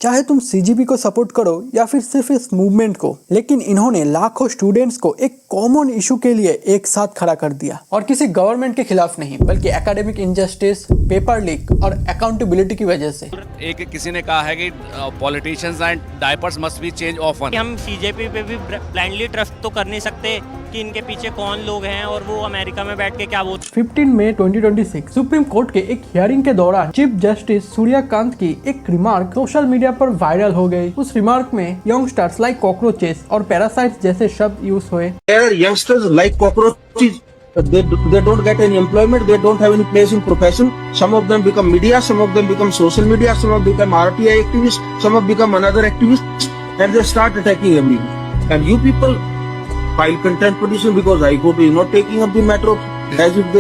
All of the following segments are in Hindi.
चाहे तुम सीजीपी को सपोर्ट करो या फिर सिर्फ इस मूवमेंट को, लेकिन इन्होंने लाखों स्टूडेंट्स को एक कॉमन इशू के लिए एक साथ खड़ा कर दिया और किसी गवर्नमेंट के खिलाफ नहीं, बल्कि एकेडमिक इंजस्टिस, पेपर लीक और अकाउंटेबिलिटी की वजह से। एक किसी ने कहा है कि politicians and diapers must be change often. हम सीजेपी पे भी ब्लाइंडली ट्रस्ट तो कर नहीं सकते कि इनके पीछे कौन लोग हैं और वो अमेरिका में बैठ के क्या बोलते। 15 मई 2026 सुप्रीम कोर्ट के एक हियरिंग के दौरान चीफ जस्टिस सूर्यकांत की एक रिमार्क सोशल मीडिया पर वायरल हो गई। उस रिमार्क में यंगस्टर्स लाइक कॉकरोचेस और पैरासाइट्स जैसे शब्द यूज हुए। Youngsters like cockroaches. They don't get any employment. They don't have any place in profession. Some of them become media. Some of them become social media. Some of them become RTI activists. Some of them become another activists, and they start attacking everyone. And you people file contempt petition because High Court is not taking up the matter of as if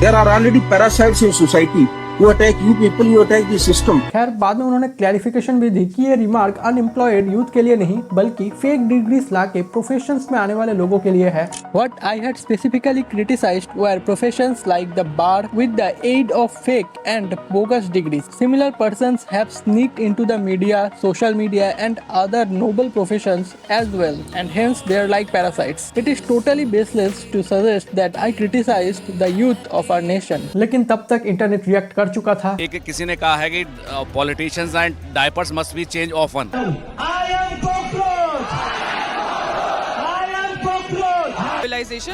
there are already parasites in society. You attack you people, you attack the system. खैर बाद में उन्होंने क्लैरिफिकेशन भी दी कि ये रिमार्क अनएम्प्लॉयड यूथ के लिए नहीं, बल्कि फेक डिग्रीज लाके प्रोफेशंस में आने वाले लोगों के लिए है। What I had specifically criticized were professions like the bar with the aid of fake and bogus degrees. Similar persons have sneaked into the media, social media and other noble professions as well, and hence they are like parasites. It is totally baseless to suggest that I criticized the youth of our nation. लेकिन तब तक इंटरनेट रिएक्ट कर चुका था। एक किसी ने कहा है कि politicians and diapers must be change often.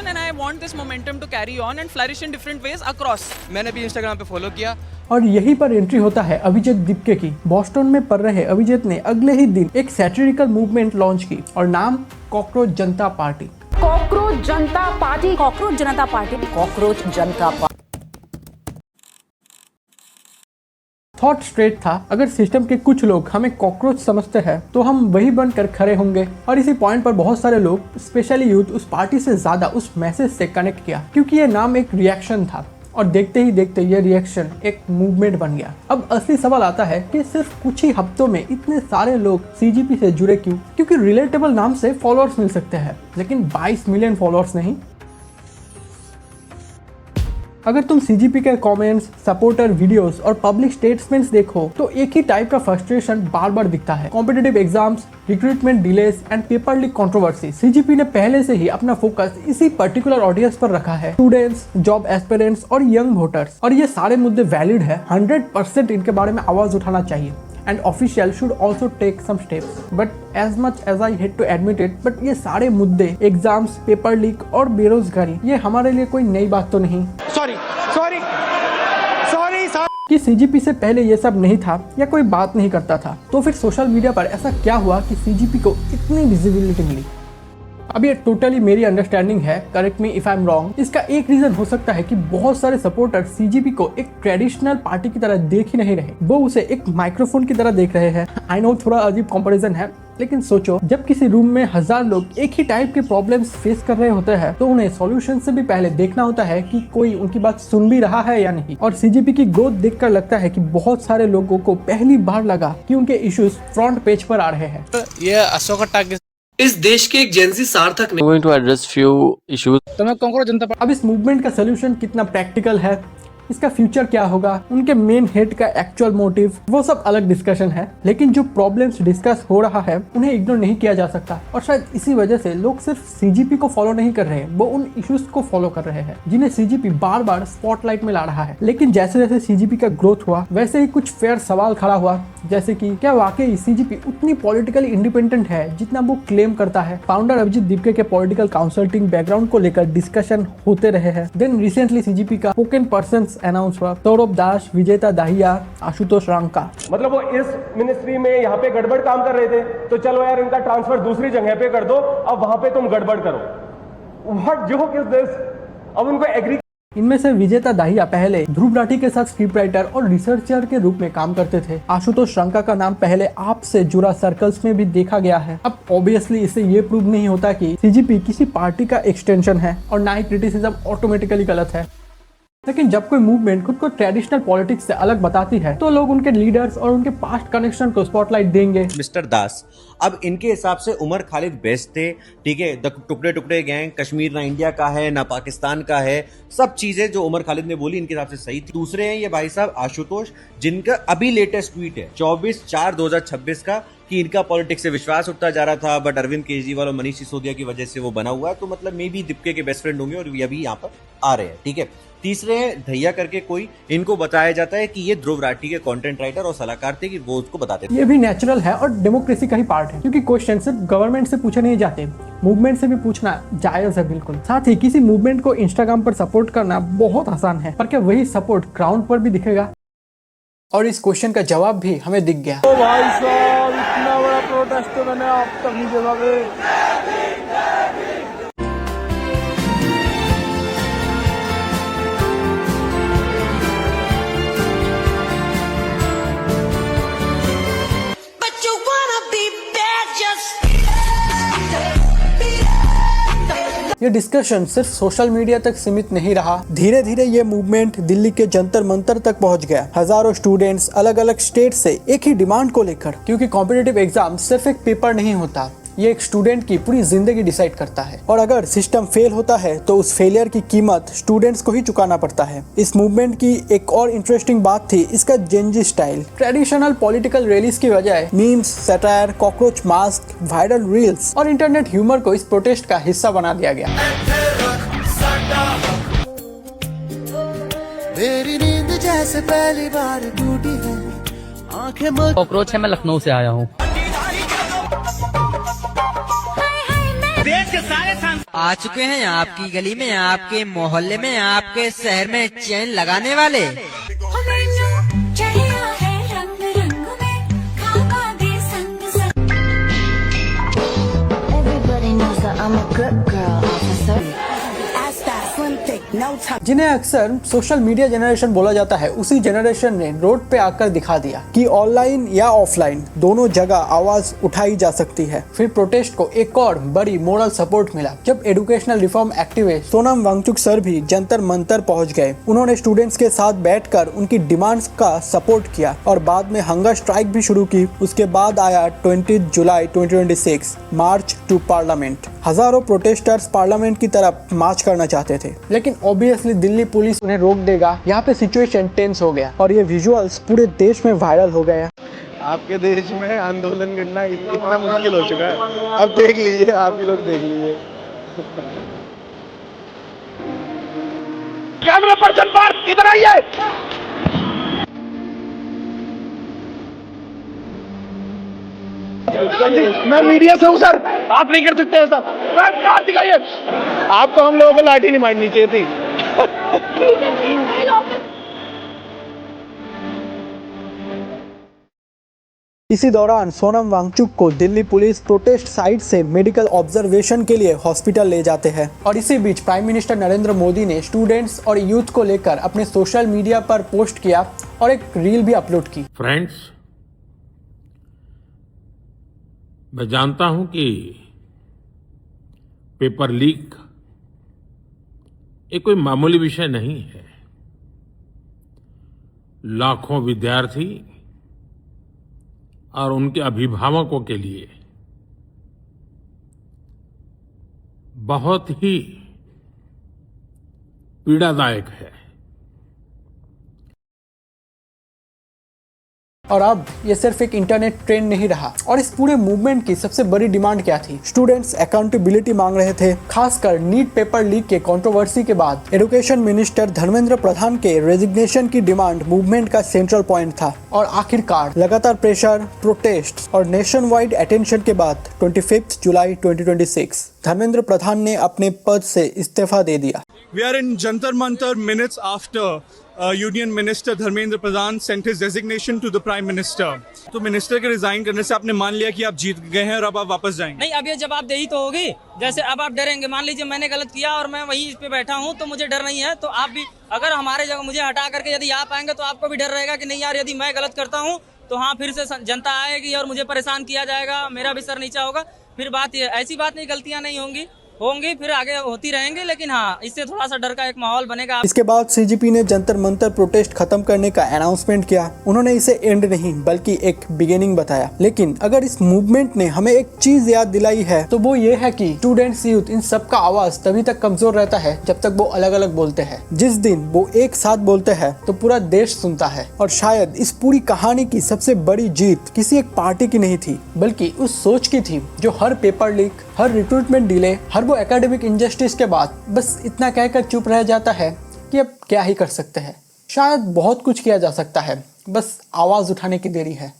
And I want this momentum to carry on and flourish in different ways across. मैंने भी इंस्टाग्राम पे फॉलो किया। और यहीं पर एंट्री होता है अभिजीत दीपके की। बॉस्टन में पढ़ रहे अभिजीत ने अगले ही दिन एक सैटिरिकल मूवमेंट लॉन्च की और नाम कॉकरोच जनता पार्टी। कॉकरोच जनता पार्टी, कॉकरोच जनता पार्टी, कॉकरोच जनता पार्टी। थॉट स्ट्रेट था, अगर सिस्टम के कुछ लोग हमें कॉकरोच समझते हैं तो हम वही बनकर खड़े होंगे। और इसी पॉइंट पर बहुत सारे लोग, स्पेशली यूथ, उस पार्टी से ज्यादा उस मैसेज से कनेक्ट किया, क्योंकि ये नाम एक रिएक्शन था और देखते ही देखते ये रिएक्शन एक मूवमेंट बन गया। अब असली सवाल आता है कि सिर्फ कुछ ही हफ्तों में इतने सारे लोग सीजीपी से जुड़े क्यों? क्योंकि रिलेटेबल नाम से फॉलोअर्स मिल सकते हैं, लेकिन 22 मिलियन फॉलोअर्स नहीं। अगर तुम सीजीपी के कमेंट्स, सपोर्टर वीडियोस और पब्लिक स्टेटमेंट्स देखो तो एक ही टाइप का फ्रस्ट्रेशन बार बार दिखता है। Competitive exams, recruitment delays and paper leak controversy. CGP ने पहले से ही अपना फोकस इसी पर्टिकुलर ऑडियंस पर रखा है, स्टूडेंट्स, जॉब एस्पिरेंट्स और यंग वोटर्स। और ये सारे मुद्दे वैलिड है, 100% इनके बारे में आवाज उठाना चाहिए। And official should also take some steps. But as much as I hate to admit it, but ये सारे मुद्दे, एग्जाम्स, पेपर लीक और बेरोजगारी, ये हमारे लिए कोई नई बात तो नहीं। सॉरी कि सीजीपी से पहले ये सब नहीं था या कोई बात नहीं करता था, तो फिर सोशल मीडिया पर ऐसा क्या हुआ कि सीजीपी को इतनी विजिबिलिटी मिली? अब ये टोटली मेरी अंडरस्टैंडिंग है, correct me if I am wrong. इसका एक रीजन हो सकता है कि बहुत सारे सपोर्टर सीजीपी को एक ट्रेडिशनल पार्टी की तरह देख ही नहीं रहे, वो उसे एक माइक्रोफोन की तरह देख रहे हैं। आई नो थोड़ा अजीब कंपैरिजन है, लेकिन सोचो जब किसी रूम में 1000 लोग एक ही टाइप के प्रॉब्लम्स फेस कर रहे होते हैं तो उन्हें सॉल्यूशन से भी पहले देखना होता है कि कोई उनकी बात सुन भी रहा है या नहीं। और सीजीपी की ग्रोथ देखकर लगता है कि बहुत सारे लोगों को पहली बार लगा कि उनके इश्यूज फ्रंट पेज पर आ रहे हैं। ये अशोक इस देश के एक जेंजी सार्थक ने going to address few issues. तो मैं कॉकरोच जनता पार्टी। अब इस मूवमेंट का सोल्यूशन कितना प्रैक्टिकल है, इसका फ्यूचर क्या होगा, उनके मेन हेड का एक्चुअल मोटिव, वो सब अलग डिस्कशन है। लेकिन जो प्रॉब्लम्स डिस्कस हो रहा है उन्हें इग्नोर नहीं किया जा सकता। और शायद इसी वजह से लोग सिर्फ सीजीपी को फॉलो नहीं कर रहे, वो उन इश्यूज को फॉलो कर रहे हैं जिन्हें सीजीपी बार बार स्पॉटलाइट में ला रहा है। लेकिन जैसे जैसे सीजीपी का ग्रोथ हुआ वैसे ही कुछ फेयर सवाल खड़ा हुआ, जैसे कि क्या वाकई सीजीपी उतनी पॉलिटिकली इंडिपेंडेंट है जितना वो क्लेम करता है? फाउंडर अभिजीत दीपके के पॉलिटिकल काउंसल्टिंग बैकग्राउंड को लेकर डिस्कशन होते रहे हैं। देन रिसेंटली सीजीपी का स्पोकन पर्सन्स अनाउंस हुआ, सौरभ दास, विजेता दाहिया, आशुतोष रांका। मतलब वो इस मिनिस्ट्री में यहाँ पे गड़बड़ काम कर रहे थे, तो चलो यार इनका ट्रांसफर दूसरी जगह पे कर दो, अब वहां पे तुम गड़बड़ करो। What joke is this? अब उनको एग्री। इनमें से विजेता दाहिया पहले ध्रुव राठी के साथ स्क्रिप्ट राइटर और रिसर्चर के रूप में काम करते थे। आशुतोष रांका का नाम पहले आप से जुड़ा सर्कल्स में भी देखा गया है। अब ऑब्वियसली इससे ये प्रूव नहीं होता कि सीजीपी किसी पार्टी का एक्सटेंशन है और ना ही क्रिटिसिज्म ऑटोमेटिकली गलत है। लेकिन जब कोई मूवमेंट खुद को ट्रेडिशनल पॉलिटिक्स से अलग बताती है तो लोग उनके लीडर्स और उनके पास्ट कनेक्शन को स्पॉटलाइट देंगे। मिस्टर दास, अब इनके हिसाब से उमर खालिद बेस्ट थे, ठीक है। द टुकड़े टुकड़े गैंग, कश्मीर ना इंडिया का है ना पाकिस्तान का है, सब चीजें जो उमर खालिद ने बोली इनके हिसाब से सही थी। दूसरे हैं ये भाई साहब आशुतोष, जिनका अभी लेटेस्ट ट्वीट है 24/4/2026 का कि इनका पॉलिटिक्स से विश्वास उठता जा रहा था, बट अरविंद केजरीवाल और मनीष सिसोदिया की वजह से वो बना हुआ है। तो मतलब मे बी दीपिका के बेस्ट फ्रेंड होंगे और ये अभी यहाँ पर आ रहे हैं, ठीक है। तीसरे हैं धैया करके कोई, इनको बताया जाता है कि ये ध्रुव राठी के कंटेंट राइटर और सलाहकार थे, कि वो उसको बताते थे। ये भी नेचुरल है और डेमोक्रेसी का ही पार्ट है, क्योंकि क्वेश्चन सिर्फ गवर्नमेंट से पूछे नहीं जाते, मूवमेंट से भी पूछना जायज है बिल्कुल। साथ ही किसी मूवमेंट को इंस्टाग्राम पर सपोर्ट करना बहुत आसान है, पर क्या वही सपोर्ट ग्राउंड पर भी दिखेगा? और इस क्वेश्चन का जवाब भी हमें दिख गया। तो भाई साहब इतना बड़ा प्रोटेस्ट तो मैंने अब तक नहीं देखा वे। ये डिस्कशन सिर्फ सोशल मीडिया तक सीमित नहीं रहा, धीरे धीरे ये मूवमेंट दिल्ली के जंतर मंतर तक पहुंच गया। हजारों स्टूडेंट्स अलग अलग स्टेट से एक ही डिमांड को लेकर, क्योंकि कॉम्पिटिटिव एग्जाम सिर्फ एक पेपर नहीं होता, ये एक स्टूडेंट की पूरी जिंदगी डिसाइड करता है। और अगर सिस्टम फेल होता है तो उस फेलियर की कीमत स्टूडेंट्स को ही चुकाना पड़ता है। इस मूवमेंट की एक और इंटरेस्टिंग बात थी इसका Gen Z style. Traditional political rallies की बजाय memes, satire, cockroach mask, viral reels और इंटरनेट ह्यूमर को इस प्रोटेस्ट का हिस्सा बना दिया गया। मेरी नींद जैसे पहली बार टूटी है, आंखें कॉकरोच है, मैं लखनऊ से आया हूँ। आ चुके हैं आपकी गली में, आपके मोहल्ले में, आपके शहर में चैन लगाने वाले। जिन्हें अक्सर सोशल मीडिया जनरेशन बोला जाता है, उसी जनरेशन ने रोड पे आकर दिखा दिया कि ऑनलाइन या ऑफलाइन दोनों जगह आवाज उठाई जा सकती है। फिर प्रोटेस्ट को एक और बड़ी मोरल सपोर्ट मिला जब educational reform activist Sonam Wangchuk sir भी जंतर मंतर पहुंच गए। उन्होंने स्टूडेंट्स के साथ बैठकर उनकी डिमांड्स का सपोर्ट किया और बाद में हंगर स्ट्राइक भी शुरू की। उसके बाद आया 20 जुलाई 2026 मार्च टू पार्लियामेंट। हजारों प्रोटेस्टर्स पार्लियामेंट की तरफ मार्च करना चाहते थे, लेकिन ऑब्वियसली दिल्ली पुलिस उन्हें रोक देगा। यहाँ पे सिचुएशन टेंस हो गया और ये विजुअल्स पूरे देश में वायरल हो गए। आपके देश में आंदोलन करना इतना मुश्किल हो चुका है, अब देख लीजिए, आप ही लोग देख लीजिए। कैमरा पर्सन पर इधर आइए। मैं मीडिया से हूँ सर, आप नहीं कर सकते हैं सर, हाथ दिखाइए। आपको हम लोगों को लाठी नहीं मारनी चाहिए थी। इसी दौरान सोनम वांगचुक को दिल्ली पुलिस प्रोटेस्ट साइट से मेडिकल ऑब्जर्वेशन के लिए हॉस्पिटल ले जाते हैं। और इसी बीच प्राइम मिनिस्टर नरेंद्र मोदी ने स्टूडेंट्स और यूथ को लेकर अपने सोशल मीडिया पर पोस्ट किया और एक रील भी अपलोड की। फ्रेंड्स, मैं जानता हूं कि पेपर लीक एक कोई मामूली विषय नहीं है। लाखों विद्यार्थी और उनके अभिभावकों के लिए बहुत ही पीड़ादायक है। और अब ये सिर्फ एक इंटरनेट ट्रेंड नहीं रहा। और इस पूरे मूवमेंट की सबसे बड़ी डिमांड क्या थी? स्टूडेंट्स अकाउंटेबिलिटी मांग रहे थे, खासकर नीट पेपर लीक के कंट्रोवर्सी के बाद एजुकेशन मिनिस्टर धर्मेंद्र प्रधान के रेजिग्नेशन की डिमांड मूवमेंट का सेंट्रल पॉइंट था। और आखिरकार लगातार प्रेशर, प्रोटेस्ट और नेशन वाइड अटेंशन के बाद 25 जुलाई 2026 धर्मेंद्र प्रधान ने अपने पद से इस्तीफा दे दिया। We are in Jantar Mantar minutes after Union Minister Dharmendra Pradhan sent his resignation to the Prime Minister. तो मिनिस्टर के रिजाइन करने से आपने मान लिया कि आप जीत गए हैं और अब आप वापस जाएंगे? नहीं, अब ये जवाबदेही तो होगी। जैसे अब आप डरेंगे, मान लीजिए मैंने गलत किया और मैं वहीं इस पे बैठा हूँ तो मुझे डर नहीं है, तो आप भी अगर हमारे जगह मुझे हटा करके यदि आप आएंगे तो आपको भी डर रहेगा कि नहीं यार, यदि मैं गलत करता हूँ तो हाँ फिर से जनता आएगी और मुझे परेशान किया जाएगा, मेरा भी सर नीचा होगा। फिर बात ये ऐसी बात नहीं, गलतियाँ नहीं होंगी, होंगी, फिर आगे होती रहेंगी, लेकिन हाँ इससे थोड़ा सा डर का एक माहौल बनेगा। इसके बाद सीजीपी ने जंतर मंतर प्रोटेस्ट खत्म करने का अनाउंसमेंट किया। उन्होंने इसे एंड नहीं बल्कि एक बिगिनिंग बताया। लेकिन अगर इस मूवमेंट ने हमें एक चीज याद दिलाई है तो वो ये है कि स्टूडेंट्स, यूथ, इन सबका आवाज तभी तक कमजोर रहता है जब तक वो अलग अलग बोलते हैं। जिस दिन वो एक साथ बोलते हैं तो पूरा देश सुनता है। और शायद इस पूरी कहानी की सबसे बड़ी जीत किसी एक पार्टी की नहीं थी बल्कि उस सोच की थी जो हर पेपर लीक, हर रिक्रूटमेंट डिले, हर वो एकेडमिक इंजस्टिस के बाद बस इतना कहकर चुप रह जाता है कि अब क्या ही कर सकते हैं। शायद बहुत कुछ किया जा सकता है, बस आवाज उठाने की देरी है।